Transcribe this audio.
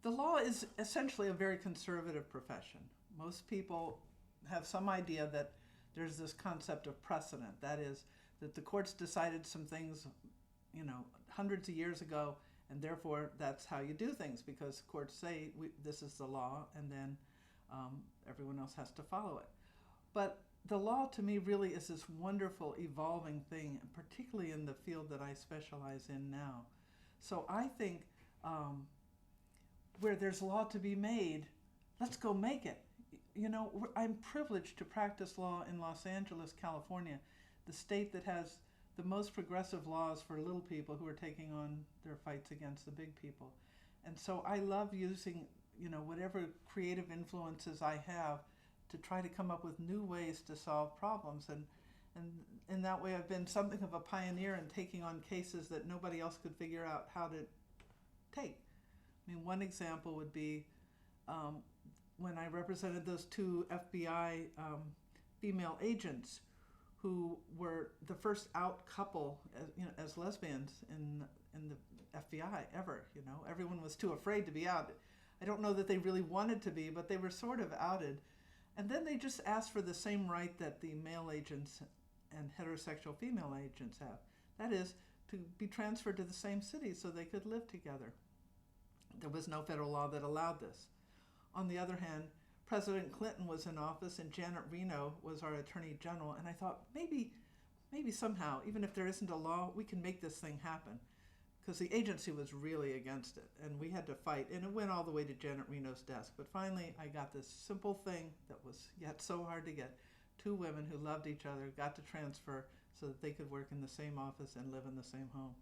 The law is essentially a very conservative profession. Most people have some idea that there's this concept of precedent. That is, that the courts decided some things, hundreds of years ago, and therefore that's how you do things, because courts say this is the law, and then everyone else has to follow it. But the law to me really is this wonderful evolving thing, particularly in the field that I specialize in now. So I think where there's law to be made, let's go make it. I'm privileged to practice law in Los Angeles, California, the state that has the most progressive laws for little people who are taking on their fights against the big people. And so I love using, whatever creative influences I have to try to come up with new ways to solve problems. And in that way, I've been something of a pioneer in taking on cases that nobody else could figure out how to take. I mean, one example would be when I represented those two FBI female agents who were the first out couple as lesbians in the FBI ever. Everyone was too afraid to be out. I don't know that they really wanted to be, but they were sort of outed. And then they just asked for the same right that the male agents and heterosexual female agents have. That is, to be transferred to the same city so they could live together. There was no federal law that allowed this. On the other hand, President Clinton was in office and Janet Reno was our Attorney General, and I thought maybe somehow, even if there isn't a law, we can make this thing happen. Because the agency was really against it, and we had to fight, and it went all the way to Janet Reno's desk. But finally, I got this simple thing that was yet so hard to get. Two women who loved each other got to transfer so that they could work in the same office and live in the same home.